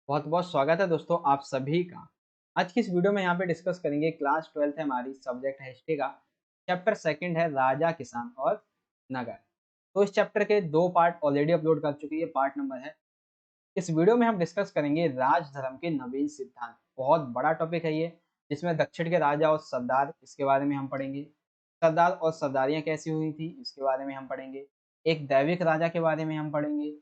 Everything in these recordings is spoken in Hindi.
बहुत बहुत स्वागत है दोस्तों आप सभी का। आज की इस वीडियो में यहाँ पे डिस्कस करेंगे क्लास 12th है हमारी, सब्जेक्ट है हिस्ट्री का। चैप्टर सेकंड है राजा, किसान और नगर। तो इस चैप्टर के दो पार्ट ऑलरेडी अपलोड कर चुके हैं, ये पार्ट नंबर है। इस वीडियो में हम डिस्कस करेंगे राजधर्म के नवीन सिद्धांत। बहुत बड़ा टॉपिक है ये, जिसमें दक्षिण के राजा और सरदार, इसके बारे में हम पढ़ेंगे। सरदार और सरदारियाँ कैसी हुई थी, इसके बारे में हम पढ़ेंगे। एक दैविक राजा के बारे में हम पढ़ेंगे।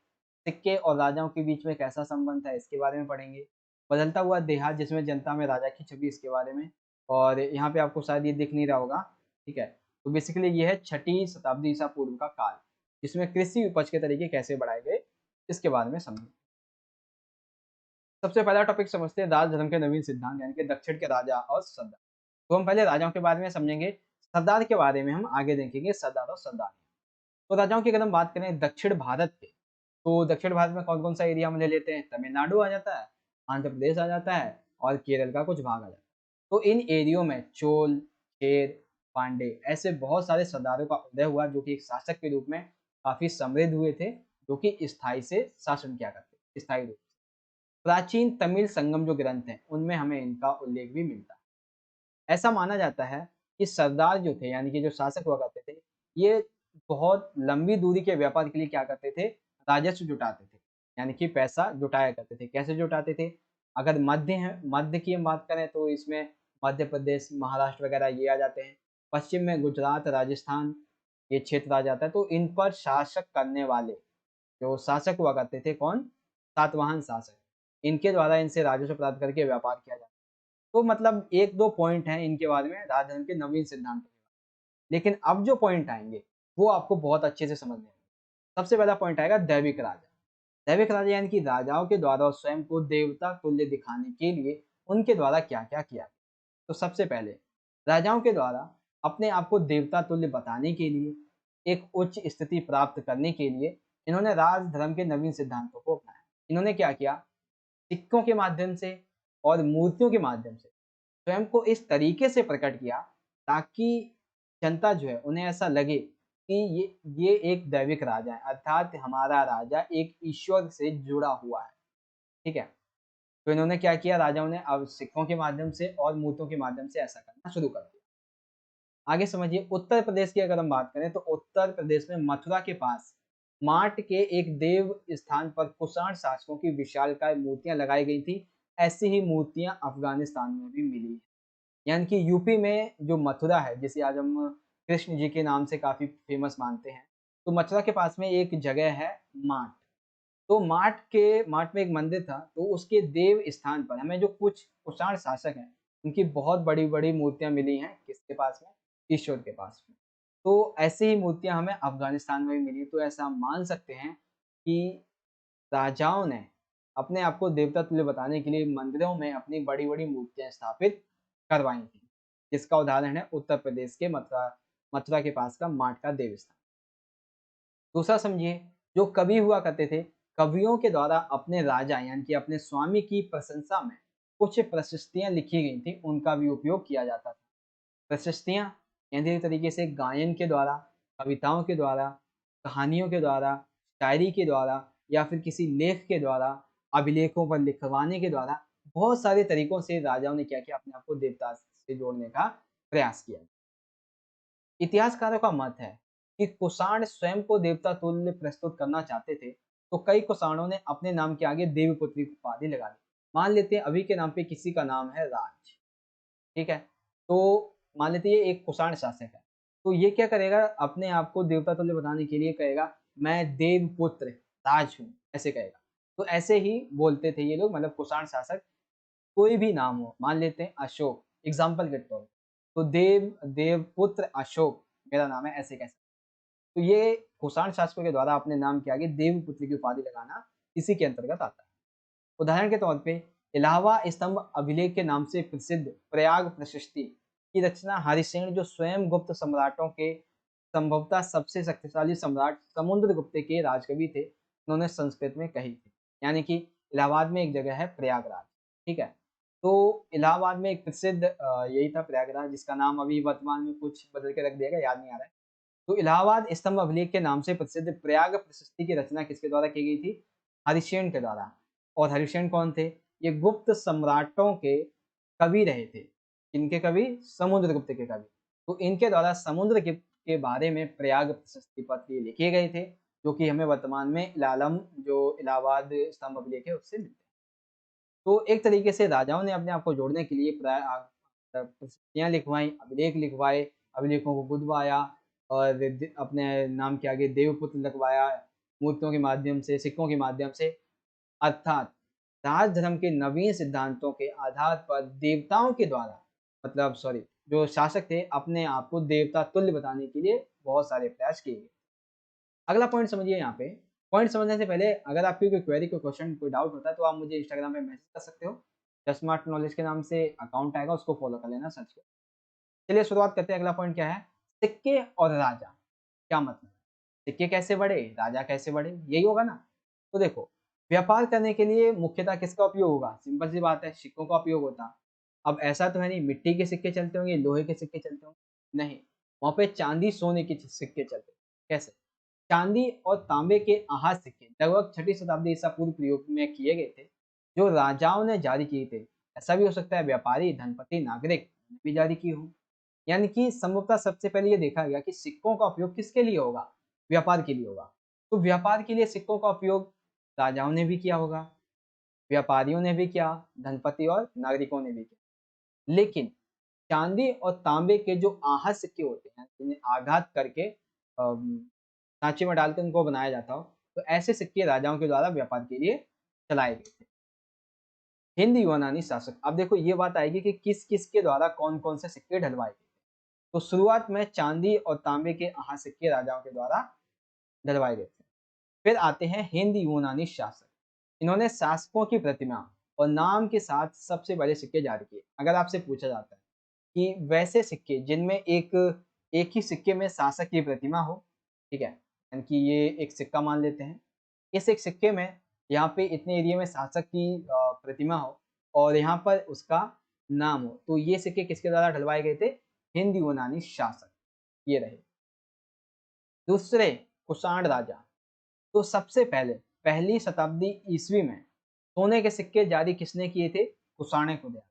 सिक्के और राजाओं के बीच में कैसा संबंध था, इसके बारे में पढ़ेंगे। बदलता हुआ देहात जिसमें जनता में राजा की छवि, इसके बारे में। और यहाँ पे आपको शायद ये दिख नहीं रहा होगा, ठीक है। तो बेसिकली ये है 6ठी शताब्दी ईसा पूर्व का काल, जिसमें कृषि उपज के तरीके कैसे बढ़ाए गए, इसके बारे में समझेंगे। सबसे पहला टॉपिक समझते हैं राजधर्म के नवीन सिद्धांत, यानी कि दक्षिण के राजा और सरदार। तो हम पहले राजाओं के बारे में समझेंगे, सरदार के बारे में हम आगे देखेंगे, सरदार और सरदार। तो राजाओं की अगर हम बात करें दक्षिण भारत के, तो दक्षिण भारत में कौन-कौन सा एरिया हम ले लेते हैं? तमिलनाडु आ जाता है, आंध्र प्रदेश आ जाता है और केरल का कुछ भाग आ जाता है। तो इन एरियो में चोल, चेर, पांडे ऐसे बहुत सारे सरदारों का उदय हुआ, जो कि एक शासक के रूप में काफ़ी समृद्ध हुए थे, जो कि स्थायी से शासन किया करते थे, स्थायी रूप से। प्राचीन तमिल संगम जो ग्रंथ हैं, उनमें हमें इनका उल्लेख भी मिलता है। ऐसा माना जाता है कि सरदार जो थे, यानी कि जो शासक हुआ करते थे, ये बहुत लंबी दूरी के व्यापार के लिए क्या करते थे? राजस्व जुटाते थे, यानी कि पैसा जुटाया करते थे। कैसे जुटाते थे? अगर मध्य की हम बात करें तो इसमें मध्य प्रदेश, महाराष्ट्र वगैरह ये आ जाते हैं। पश्चिम में गुजरात, राजस्थान ये क्षेत्र आ जाता है। तो इन पर शासक करने वाले जो शासक हुआ करते थे, कौन? सातवाहन शासक। इनके द्वारा इनसे राजस्व प्राप्त करके व्यापार किया जाता। तो मतलब 1-2 पॉइंट हैं इनके बारे में राजधर्म के नवीन सिद्धांतों के। लेकिन अब जो पॉइंट आएँगे, वो आपको बहुत अच्छे से समझ में आएँगे। सबसे पहला पॉइंट आएगा दैविक राजा। दैविक राजा यानी कि राजाओं के द्वारा स्वयं को देवता तुल्य दिखाने के लिए उनके द्वारा क्या-क्या किया। तो सबसे पहले राजाओं के द्वारा अपने आप को देवता तुल्य बताने के लिए, एक उच्च स्थिति प्राप्त करने के लिए इन्होंने राजधर्म के नवीन सिद्धांतों को अपनाया। इन्होंने क्या किया? सिक्कों के माध्यम से और मूर्तियों के माध्यम से स्वयं को इस तरीके से प्रकट किया, ताकि जनता जो है उन्हें ऐसा लगे कि ये एक दैविक राजा है, अर्थात हमारा राजा एक ईश्वर से जुड़ा हुआ है, ठीक है। तो इन्होंने क्या किया, राजाओं ने अब सिक्कों के माध्यम से और मूर्तियों के माध्यम से ऐसा करना शुरू कर दिया। आगे समझिए, उत्तर प्रदेश की अगर हम बात करें तो उत्तर प्रदेश में मथुरा के पास माट के एक देव स्थान पर कुषाण शासकों की विशालकाय मूर्तियां लगाई गई थी। ऐसी ही मूर्तियां अफगानिस्तान में भी मिली हैं। यानी कि यूपी में जो मथुरा है, जिसे आज हम कृष्ण जी के नाम से काफ़ी फ़ेमस मानते हैं, तो मथुरा के पास में एक जगह है माट। तो माट में एक मंदिर था, तो उसके देव स्थान पर हमें जो कुछ कुषाण शासक हैं, उनकी बहुत बड़ी-बड़ी मूर्तियाँ मिली हैं, किसके पास में? ईश्वर के पास में। तो ऐसी ही मूर्तियाँ हमें अफ़गानिस्तान में भी मिली, तो ऐसा हम मान सकते हैं कि राजाओं ने अपने आप को देवता तुल्य बताने के लिए मंदिरों में अपनी बड़ी-बड़ी मूर्तियाँ स्थापित करवाई थी। जिसका उदाहरण है उत्तर प्रदेश के मथुरा मथुरा के पास का माट का देव स्थान। दूसरा समझिए, जो कवि हुआ करते थे, कवियों के द्वारा अपने राजा यानी कि अपने स्वामी की प्रशंसा में कुछ प्रशस्तियाँ लिखी गई थी, उनका भी उपयोग किया जाता था। प्रशस्तियाँ यानी एक तरीके से गायन के द्वारा, कविताओं के द्वारा, कहानियों के द्वारा, शायरी के द्वारा या फिर किसी लेख के द्वारा, अभिलेखों पर लिखवाने के द्वारा, बहुत सारे तरीकों से राजाओं ने क्या किया, अपने आप को देवता से जोड़ने का प्रयास किया। इतिहासकारों का मत है कि कुषाण स्वयं को देवता तुल्य प्रस्तुत करना चाहते थे, तो कई कुषाणों ने अपने नाम के आगे देवपुत्री की उपाधि लगा दी। मान लेते हैं अभी के नाम पे किसी का नाम है राज, ठीक है? तो मान लेते हैं ये एक कुषाण शासक है, तो ये क्या करेगा, अपने आप को देवता तुल्य बताने के लिए कहेगा, मैं देवपुत्र राज हूँ, ऐसे कहेगा। तो ऐसे ही बोलते थे ये लोग, मतलब कुषाण शासक कोई भी नाम हो, मान लेते हैं अशोक, एग्ज़ाम्पल के तौर पे, तो देवपुत्र अशोक मेरा नाम है, ऐसे कह सकते हैं। तो ये कुषाण शासकों के द्वारा अपने नाम के आगे देवपुत्र की उपाधि लगाना इसी के अंतर्गत आता है। उदाहरण के तौर पे इलाहाबाद स्तंभ अभिलेख के नाम से प्रसिद्ध प्रयाग प्रशस्ति की रचना हरिसेन, जो स्वयं गुप्त सम्राटों के संभवतः सबसे शक्तिशाली सम्राट समुद्रगुप्त के राजकवि थे, उन्होंने संस्कृत में कही थी। यानी कि इलाहाबाद में एक जगह है प्रयागराज, ठीक है? तो इलाहाबाद में एक प्रसिद्ध यही था प्रयागराज, जिसका नाम अभी वर्तमान में कुछ बदल के रख दिया गया, याद नहीं आ रहा है। तो इलाहाबाद स्तंभ अभिलेख के नाम से प्रसिद्ध प्रयाग प्रशस्ति की रचना किसके द्वारा की गई थी? हरिसेन के द्वारा। और हरिसेन कौन थे? ये गुप्त सम्राटों के कवि रहे थे। किनके कवि? समुद्रगुप्त के कवि। तो इनके द्वारा समुद्रगुप्त के बारे में प्रयाग प्रशस्ति पत्र ये लिखे गए थे, जो कि हमें वर्तमान में इलालम जो इलाहाबाद स्तंभ अभिलेख है उससे मिलते हैं। तो एक तरीके से राजाओं ने अपने आप को जोड़ने के लिए प्रशस्तियाँ लिखवाई, अभिलेख लिखवाए, अभिलेखों को गुदवाया और अपने नाम के आगे देवपुत्र लगवाया, मूर्तियों के माध्यम से, सिक्कों के माध्यम से। अर्थात राजधर्म के नवीन सिद्धांतों के आधार पर देवताओं के द्वारा मतलब सॉरी जो शासक थे अपने आप को देवता तुल्य बताने के लिए बहुत सारे प्रयास किए गए। अगला पॉइंट समझिए यहाँ पे। पॉइंट समझने से पहले अगर आपकी कोई क्वेरी, कोई क्वेश्चन, कोई डाउट होता है तो आप मुझे इंस्टाग्राम पे मैसेज कर सकते हो। स्मार्ट नॉलेज के नाम से अकाउंट आएगा, उसको फॉलो कर लेना, सर्च कर। चलिए शुरुआत करते हैं। अगला पॉइंट क्या है? सिक्के और राजा। क्या मतलब? सिक्के कैसे बढ़े, राजा कैसे बढ़े, यही होगा ना? तो देखो, व्यापार करने के लिए मुख्यतः किसका उपयोग होगा? सिंपल सी बात है, सिक्कों का उपयोग होता। अब ऐसा तो है नहीं मिट्टी के सिक्के चलते होंगे, लोहे के सिक्के चलते होंगे, नहीं, वहाँ पे चांदी सोने के सिक्के चलते। कैसे? चांदी और तांबे के आहत सिक्के लगभग 6ठी शताब्दी ईसा पूर्व प्रयोग में किए गए थे, जो राजाओं ने जारी किए थे। ऐसा भी हो सकता है व्यापारी, धनपति, नागरिक ने भी जारी की हो। यानी कि संभवतः सबसे पहले ये देखा गया कि सिक्कों का उपयोग किसके लिए होगा? व्यापार के लिए होगा। तो व्यापार के लिए सिक्कों का उपयोग राजाओं ने भी किया होगा, व्यापारियों ने भी किया, धनपति और नागरिकों ने भी किया। लेकिन चांदी और तांबे के जो आहत सिक्के होते हैं, जिन्हें आघात करके सांचे में डालकर उनको बनाया जाता हो, तो ऐसे सिक्के राजाओं के द्वारा व्यापार के लिए चलाए गए थे। हिंद यूनानी शासक, अब देखो ये बात आएगी कि किस-किस के द्वारा कौन-कौन से सिक्के ढलवाए गए। तो शुरुआत में चांदी और तांबे के आहत सिक्के राजाओं के द्वारा ढलवाए गए थे। फिर आते हैं हिंद यूनानी शासक। इन्होंने शासकों की प्रतिमा और नाम के साथ सबसे बड़े सिक्के जारी किए। अगर आपसे पूछा जाता है कि वैसे सिक्के जिनमें एक एक ही सिक्के में शासक की प्रतिमा हो, ठीक है? यानी कि ये एक सिक्का मान लेते हैं। इस एक सिक्के में यहाँ पे इतने एरिया में शासक की प्रतिमा हो और यहाँ पर उसका नाम हो, तो ये सिक्के किसके द्वारा ढलवाए गए थे? हिंद यूनानी शासक, ये रहे। दूसरे, कुषाण राजा। तो सबसे पहले पहली शताब्दी ईस्वी में सोने के सिक्के जारी किसने किए थे? कुषाण के द्वारा।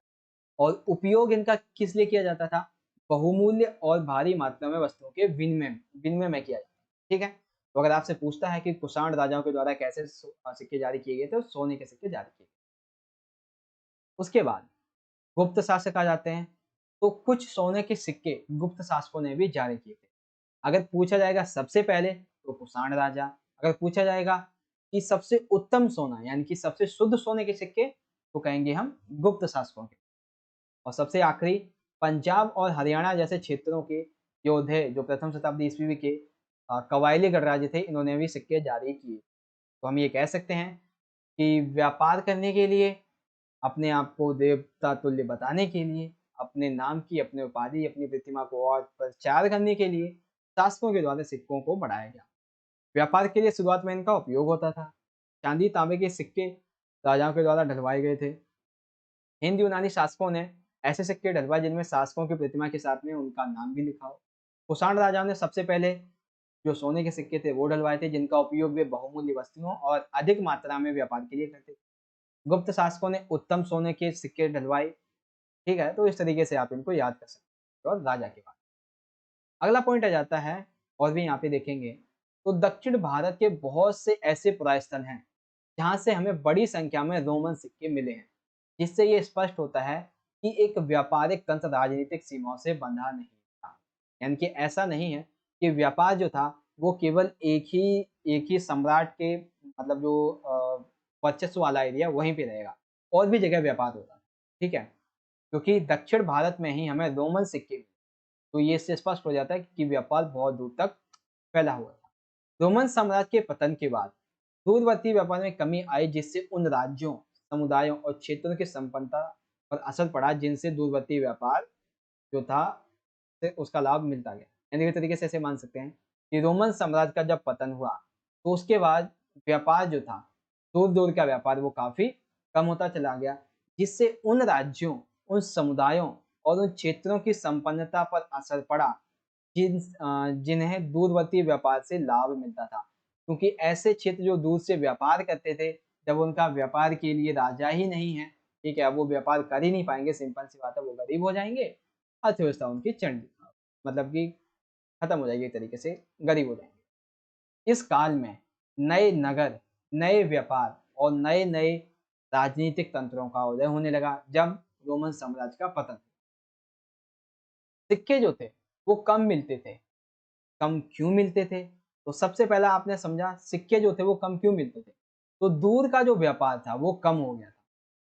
और उपयोग इनका किस लिए किया जाता था? बहुमूल्य और भारी मात्रा में वस्तुओं के विनिमय विनिमय में किया जाता था। ठीक है? तो अगर आपसे पूछता है कि कुषाण राजाओं के द्वारा कैसे सिक्के जारी किए गए थे, तो सोने के सिक्के जारी किए गए। उसके बाद गुप्त शासक आ जाते हैं। तो कुछ सोने के सिक्के गुप्त शासकों ने भी जारी किए थे। अगर पूछा जाएगा सबसे पहले तो कुषाण राजा, अगर पूछा जाएगा कि सबसे उत्तम सोना यानी कि सबसे शुद्ध सोने के सिक्के, तो कहेंगे हम गुप्त शासकों के। और सबसे आखिरी, पंजाब और हरियाणा जैसे क्षेत्रों के योद्धे जो प्रथम शताब्दी ईस्वी के कबायली गणराज्य थे, इन्होंने भी सिक्के जारी किए। तो हम ये कह सकते हैं कि व्यापार करने के लिए, अपने आप को देवता तुल्य बताने के लिए, अपने नाम की, अपने उपाधि, अपनी प्रतिमा को और प्रचार करने के लिए शासकों के द्वारा सिक्कों को बढ़ाया गया। व्यापार के लिए शुरुआत में इनका उपयोग होता था। चांदी तांबे के सिक्के राजाओं के द्वारा ढलवाए गए थे। हिंद यूनानी शासकों ने ऐसे सिक्के ढलवाए जिनमें शासकों की प्रतिमा के साथ में उनका नाम भी लिखा हो। कुषाण राजाओं ने सबसे पहले जो सोने के सिक्के थे वो ढलवाए थे, जिनका उपयोग वे बहुमूल्य वस्तुओं और अधिक मात्रा में व्यापार के लिए करते थे। गुप्त शासकों ने उत्तम सोने के सिक्के ढलवाए। ठीक है, तो इस तरीके से आप इनको याद कर सकते हो। और राजा के बाद अगला पॉइंट आ जाता है, और भी यहाँ पे देखेंगे तो दक्षिण भारत के बहुत से ऐसे पुरास्थल हैं जहाँ से हमें बड़ी संख्या में रोमन सिक्के मिले हैं, जिससे ये स्पष्ट होता है कि एक व्यापारिक तंत्र राजनीतिक सीमाओं से बंधा नहीं था। यानी कि ऐसा नहीं है कि व्यापार जो था वो केवल एक ही सम्राट के मतलब जो वर्चस्व वाला एरिया वहीं पे रहेगा, और भी जगह व्यापार होता है। ठीक है, क्योंकि दक्षिण भारत में ही हमें रोमन सिक्के मिले, तो ये इससे स्पष्ट हो जाता है कि व्यापार बहुत दूर तक फैला हुआ था। रोमन साम्राज्य के पतन के बाद दूरवर्ती व्यापार में कमी आई, जिससे उन राज्यों, समुदायों और क्षेत्रों की संपन्नता पर असर पड़ा जिनसे दूरवर्ती व्यापार जो था से उसका लाभ मिलता गया। यानी एक तरीके से ऐसे मान सकते हैं कि रोमन साम्राज्य का जब पतन हुआ तो उसके बाद व्यापार जो था, दूर दूर का व्यापार वो काफी कम होता चला गया, जिससे उन राज्यों, उन समुदायों और उन क्षेत्रों की संपन्नता पर असर पड़ा जिन्हें दूरवर्ती व्यापार से लाभ मिलता था। क्योंकि ऐसे क्षेत्र जो दूर से व्यापार करते थे, जब उनका व्यापार के लिए राजा ही नहीं है, ठीक है, अब वो व्यापार कर ही नहीं पाएँगे, सिंपल सी बात है, वो गरीब हो जाएँगे, अर्थव्यवस्था उनकी चंड मतलब कि खत्म हो जाएगी एक तरीके से, गरीब हो जाएँगे। इस काल में नए नगर, नए व्यापार और नए-नए राजनीतिक तंत्रों का उदय होने लगा जब रोमन साम्राज्य का पतन। सिक्के जो थे, वो कम मिलते थे। कम क्यों मिलते थे? तो सबसे पहला आपने समझा सिक्के जो थे वो कम क्यों मिलते थे? तो दूर का जो व्यापार था वो कम हो गया था,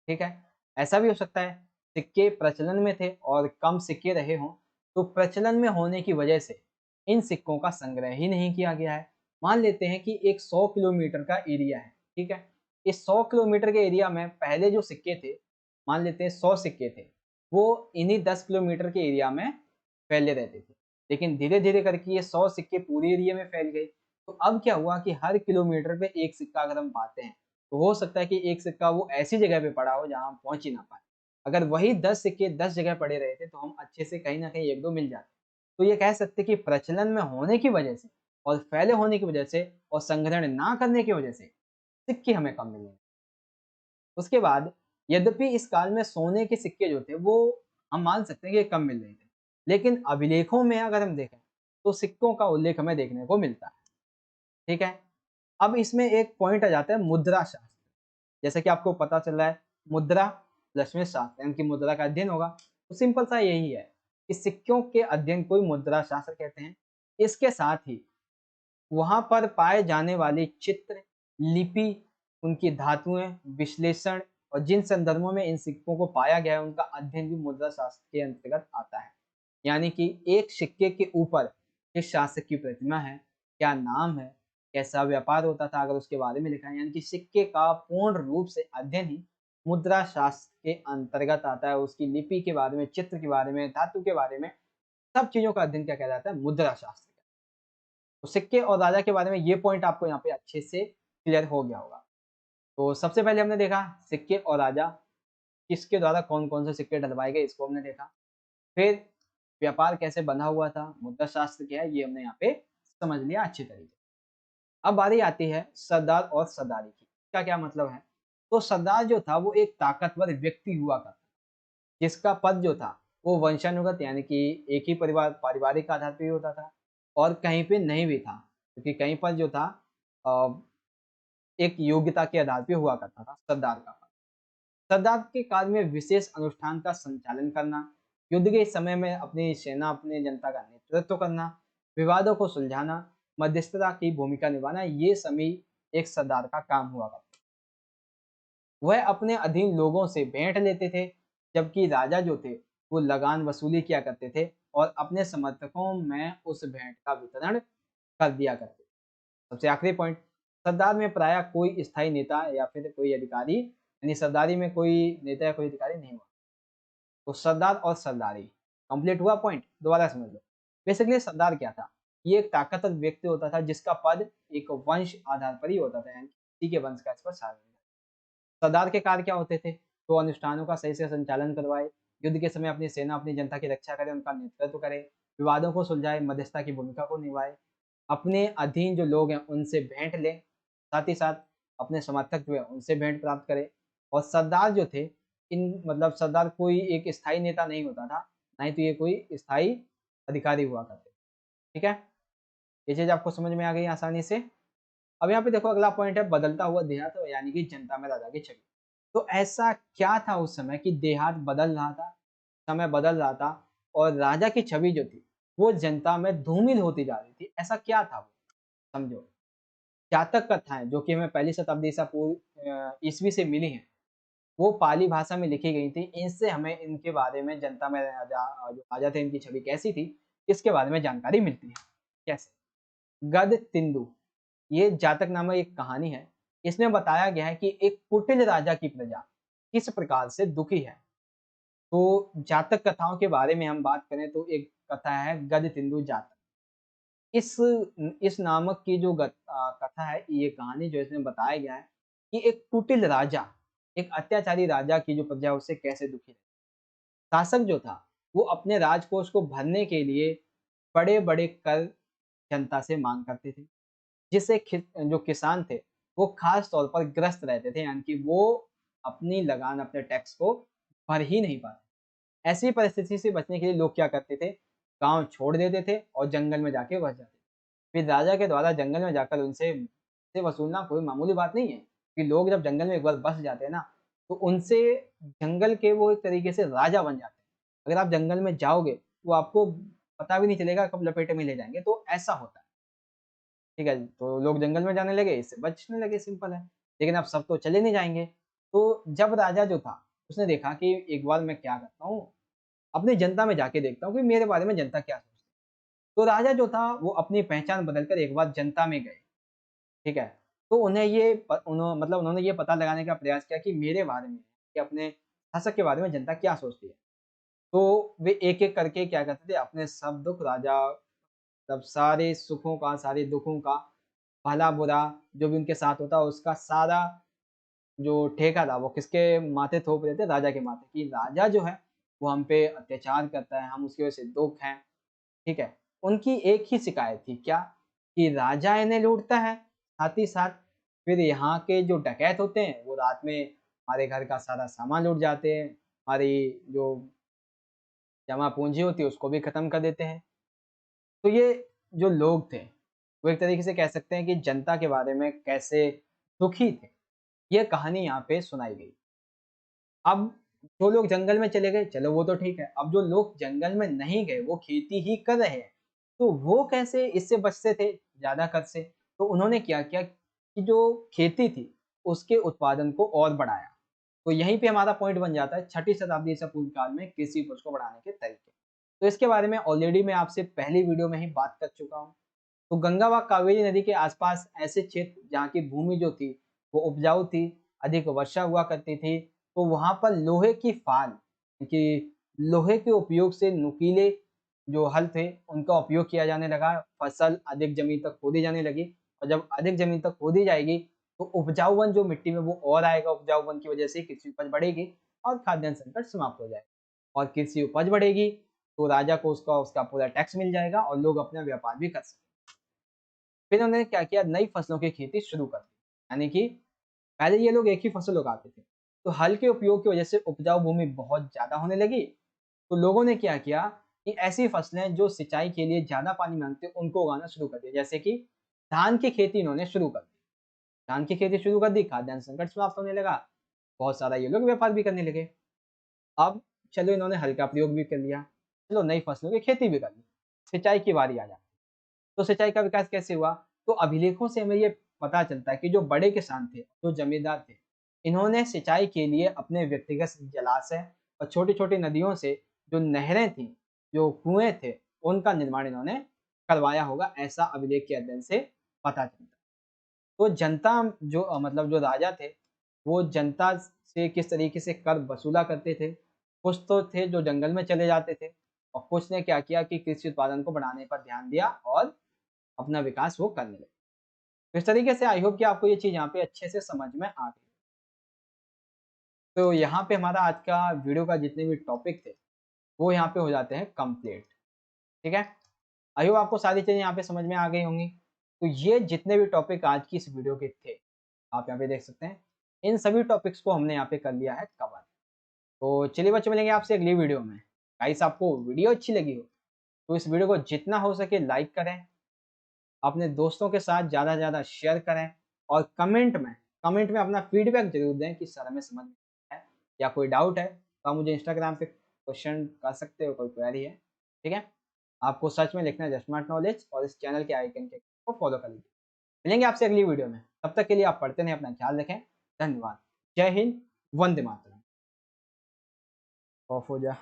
ठीक है? ऐसा भी हो सकता है सिक्के प्रचलन में थे और कम सिक्के रहे हों, तो प्रचलन में होने की वजह से इन सिक्कों का संग्रह ही नहीं किया गया है। मान लेते हैं कि एक 100 किलोमीटर का एरिया है, ठीक है? इस 100 किलोमीटर के एरिया में पहले जो सिक्के थे, मान लेते हैं 100 सिक्के थे, वो इन्हीं 10 किलोमीटर के एरिया में फैले रहते थे। लेकिन धीरे-धीरे करके ये 100 सिक्के पूरे एरिया में फैल गए। तो अब क्या हुआ कि हर किलोमीटर पे 1 सिक्का अगर हम पाते हैं, तो हो सकता है कि 1 सिक्का वो ऐसी जगह पे पड़ा हो जहाँ हम पहुँच ही ना पाएँ। अगर वही 10 सिक्के 10 जगह पड़े रहते तो हम अच्छे से कहीं न कहीं 1-2 मिल जाते। तो ये कह सकते हैं कि प्रचलन में होने की वजह से और फैले होने की वजह से और संग्रहण ना करने की वजह से सिक्के हमें कम मिले। उसके बाद यद्यपि इस काल में सोने के सिक्के जो थे वो हम मान सकते हैं कि कम मिल रहे थे। लेकिन अभिलेखों में अगर हम देखें तो सिक्कों का उल्लेख हमें देखने को मिलता है। ठीक है? अब इसमें एक पॉइंट आ जाता है मुद्रा शास्त्र। जैसा कि आपको पता चल रहा है मुद्रा प्लस में शास्त्र यानी कि मुद्रा का अध्ययन होगा। तो सिंपल सा यही है कि सिक्कों के अध्ययन को ही मुद्रा शास्त्र कहते हैं। इसके साथ ही वहाँ पर पाए जाने वाले चित्र, लिपि, उनकी धातुएँ, विश्लेषण और जिन संदर्भों में इन सिक्कों को पाया गया है, उनका अध्ययन भी मुद्रा शास्त्र के अंतर्गत आता है। यानी कि एक सिक्के के ऊपर किस शासक की प्रतिमा है, क्या नाम है, कैसा व्यापार होता था अगर उसके बारे में लिखा है, यानी कि सिक्के का पूर्ण रूप से अध्ययन ही मुद्रा शास्त्र के अंतर्गत आता है। उसकी लिपि के बारे में, चित्र के बारे में, धातु के बारे में, सब चीज़ों का अध्ययन क्या कहलाता है? मुद्रा शास्त्र। तो सिक्के और राजा के बारे में ये पॉइंट आपको यहाँ पे अच्छे से क्लियर हो गया होगा। तो सबसे पहले हमने देखा सिक्के और राजा, किसके द्वारा कौन-कौन से सिक्के डलवाए गए इसको हमने देखा। फिर व्यापार कैसे बंधा हुआ था, मुद्रा शास्त्र क्या है ये हमने यहाँ पे समझ लिया अच्छी तरीके से। अब बारी आती है सरदार और सरदारी की। क्या-क्या मतलब है? तो सरदार जो था वो एक ताकतवर व्यक्ति हुआ करता, जिसका पद जो था वो वंशानुगत यानी कि एक ही परिवार पारिवारिक आधार पे ही होता था और कहीं पे नहीं भी था। क्योंकि कहीं पर जो था अ, एक योग्यता के आधार पे हुआ करता था सरदार का पद। सरदार के कार्य में विशेष अनुष्ठान का संचालन करना, युद्ध के समय में अपनी सेना, अपनी जनता का नेतृत्व करना, विवादों को सुलझाना, मध्यस्थता की भूमिका निभाना, ये सभी एक सरदार का काम हुआ करता। वह अपने अधीन लोगों से भेंट लेते थे, जबकि राजा जो थे, वो लगान वसूली किया करते थे और अपने समर्थकों में उस भेंट का वितरण कर दिया करते। सबसे आखिरी पॉइंट, सरदार में प्रायः कोई स्थायी नेता या फिर कोई अधिकारी यानी सरदारी में कोई नेता या कोई अधिकारी नहीं हुआ। तो सरदार और सरदारी कंप्लीट हुआ पॉइंट, दोबारा समझ लो। बेसिकली सरदार क्या था? ये एक ताकतवर व्यक्ति होता था जिसका पद एक वंश आधार पर ही होता था यानी किसी के वंश का इस पर शासन था। सरदार के कार्य क्या होते थे? तो अनुष्ठानों का सही से संचालन करवाए, युद्ध के समय अपनी सेना, अपनी जनता की रक्षा करे, उनका नेतृत्व करे, विवादों को सुलझाए, मध्यस्थता की भूमिका को निभाए, अपने अधीन जो लोग हैं उनसे भेंट लें, साथ ही साथ अपने समर्थक जो है उनसे भेंट प्राप्त करें और सरदार जो थे इन मतलब सरदार कोई एक स्थायी नेता नहीं होता था, ना ही तो ये कोई स्थायी अधिकारी हुआ करते। ठीक है? ये चीज़ आपको समझ में आ गई आसानी से? अब यहाँ पे देखो अगला पॉइंट है बदलता हुआ देहात यानी कि जनता में राजा की छवि। तो ऐसा क्या था उस समय कि देहात बदल रहा था, समय बदल रहा था और राजा की छवि जो थी, वो जनता में धूमिल होती जा रही थी। ऐसा क्या था वो? समझो। जातक कथाएँ जो कि हमें पहली शताब्दी ईसा पूर्व ईस्वी से मिली हैं, वो पाली भाषा में लिखी गई थी। इनसे हमें इनके बारे में जनता में जो राजा थे इनकी छवि कैसी थी, इसके बारे में जानकारी मिलती है। कैसे? गद तिंदु ये जातक नामक एक कहानी है। इसमें बताया गया है कि एक कुटिल राजा की प्रजा किस प्रकार से दुखी है। तो जातक कथाओं के बारे में हम बात करें तो एक कथा है गद तिंदु जातक। इस इस नामक की जो कथा है, ये कहानी जो है इसमें बताया गया है कि एक कुटिल राजा, एक अत्याचारी राजा की जो प्रजा है उससे कैसे दुखी है। शासक जो था, वो अपने राजकोष को भरने के लिए बड़े-बड़े कर जनता से माँग करते थे। जिससे जो किसान थे, वो खास तौर पर ग्रस्त रहते थे, यानी कि वो अपनी लगान, अपने टैक्स को भर ही नहीं पाते। ऐसी परिस्थिति से बचने के लिए लोग क्या करते थे, गाँव छोड़ देते थे और जंगल में जाके बस जाते थे। फिर राजा के द्वारा जंगल में जाकर उनसे से वसूलना कोई मामूली बात नहीं है, कि लोग जब जंगल में एक बार बस जाते हैं ना, तो उनसे जंगल के वो एक तरीके से राजा बन जाते हैं। अगर आप जंगल में जाओगे, तो आपको पता भी नहीं चलेगा कब लपेटे में ले जाएँगे, तो ऐसा होता है। ठीक है? तो लोग जंगल में जाने लगे, इससे बचने लगे, सिंपल है। लेकिन अब सब तो चले नहीं जाएँगे। तो जब राजा जो था, उसने देखा कि एक बार मैं क्या करता हूँ, अपनी जनता में जाके देखता हूँ कि मेरे बारे में जनता क्या सोचती है। तो राजा जो था, वो अपनी पहचान बदलकर एक बार जनता में गए, ठीक है? तो उन्हें ये प उन्हों मतलब उन्होंने ये पता लगाने का प्रयास किया कि मेरे बारे में, कि अपने शासक के बारे में जनता क्या सोचती है। तो वे एक-एक करके क्या करते थे, अपने सब दुःख राजा, तब सारे सुखों का, सारे दुखों का, भला-बुरा जो भी उनके साथ होता, उसका सारा जो ठेका था वो किसके माथे थोप रहे थे? राजा के माथे, कि राजा जो है वो हम पे अत्याचार करता है, हम उसकी वजह से दुःख हैं, ठीक है? उनकी एक ही शिकायत थी, क्या? कि राजा इन्हें लूटता है, साथ ही साथ फिर यहाँ के जो डकैत होते हैं, वो रात में हमारे घर का सारा सामान लूट जाते हैं, हमारी जो जमा पूँजी होती है उसको भी खत्म कर देते हैं। तो ये जो लोग थे, वो एक तरीके से कह सकते हैं कि जनता के बारे में कैसे दुखी थे, ये कहानी यहाँ पे सुनाई गई। अब जो लोग जंगल में चले गए, चलो वो तो ठीक है। अब जो लोग जंगल में नहीं गए, वो खेती ही कर रहे हैं, तो वो कैसे इससे बचते थे ज़्यादा कर से? तो उन्होंने क्या किया कि जो खेती थी, उसके उत्पादन को और बढ़ाया। तो यहीं पे हमारा पॉइंट बन जाता है, छठी शताब्दी ईसा पूर्व काल में कृषि उपज को बढ़ाने के तरीके। तो इसके बारे में ऑलरेडी मैं आपसे पहली वीडियो में ही बात कर चुका हूँ। तो गंगा व कावेरी नदी के आसपास ऐसे क्षेत्र जहाँ की भूमि जो थी वो उपजाऊ थी, अधिक वर्षा हुआ करती थी, तो वहाँ पर लोहे की फाल, कि लोहे के उपयोग से नुकीले जो हल थे उनका उपयोग किया जाने लगा, फसल अधिक जमीन तक खोदी जाने लगी, और जब अधिक जमीन तक खोदी जाएगी तो उपजाऊपन जो मिट्टी में वो और आएगा, उपजाऊपन की वजह से कृषि उपज बढ़ेगी और खाद्यान्न संकट समाप्त हो जाएगा। और कृषि उपज बढ़ेगी तो राजा को उसका उसका पूरा टैक्स मिल जाएगा और लोग अपना व्यापार भी कर सकते। फिर उन्होंने क्या किया, नई फसलों की खेती शुरू कर दी। यानी कि पहले ये लोग एक ही फसल उगाते थे, तो हल के उपयोग की वजह से उपजाऊ भूमि बहुत ज़्यादा होने लगी, तो लोगों ने क्या किया कि ऐसी फसलें जो सिंचाई के लिए ज़्यादा पानी माँगते हैं, उनको उगाना शुरू कर दिया। जैसे कि धान की खेती इन्होंने शुरू कर दी। धान की खेती शुरू कर दी, खाद्यान्न संकट समाप्त होने लगा, बहुत सारा ये लोग व्यापार भी करने लगे। अब चलो इन्होंने हल का प्रयोग भी कर लिया, चलो नई फसलों की खेती भी कर ली, सिंचाई की बारी आ जाती है। तो सिंचाई का विकास कैसे हुआ? तो अभिलेखों से हमें ये पता चलता है कि जो बड़े किसान थे, जो जमींदार थे, इन्होंने सिंचाई के लिए अपने व्यक्तिगत जलाशय और छोटी-छोटी नदियों से जो नहरें थीं, जो कुएँ थे, उनका निर्माण इन्होंने करवाया होगा, ऐसा अभिलेख के अध्ययन से पता चलता है। तो जनता जो मतलब जो राजा थे, वो जनता से किस तरीके से कर वसूला करते थे। कुछ तो थे जो जंगल में चले जाते थे और कुछ ने क्या किया कि कृषि उत्पादन को बढ़ाने पर ध्यान दिया और अपना विकास वो करने लगे। तो इस तरीके से आई होप कि आपको ये चीज़ यहाँ पे अच्छे से समझ में आ गई। तो यहाँ पे हमारा आज का वीडियो का जितने भी टॉपिक थे, वो यहाँ पे हो जाते हैं कंप्लीट, ठीक है? आई होप आपको सारी चीज़ें यहाँ पे समझ में आ गई होंगी। तो ये जितने भी टॉपिक आज की इस वीडियो के थे, आप यहाँ पे देख सकते हैं, इन सभी टॉपिक्स को हमने यहाँ पे कर लिया है कवर। तो चलिए बच्चों, मिलेंगे आपसे अगली वीडियो में। गाइस, आपको वीडियो अच्छी लगी हो, तो इस वीडियो को जितना हो सके लाइक करें, अपने दोस्तों के साथ ज़्यादा से ज़्यादा शेयर करें और कमेंट में अपना फीडबैक ज़रूर दें कि सर हमें समझ में आया है या कोई डाउट है, तो आप मुझे इंस्टाग्राम पे क्वेश्चन कर सकते हो, कोई क्वेरी है, ठीक है? आपको सर्च में लिखना है जस्ट स्मार्ट नॉलेज और इस चैनल के आइकन के को फॉलो कर लीजिए। मिलेंगे आपसे अगली वीडियो में, तब तक के लिए आप पढ़ते रहें, अपना ख्याल रखें। धन्यवाद। जय हिंद, वंदे मातरम। ऑफ हो जा।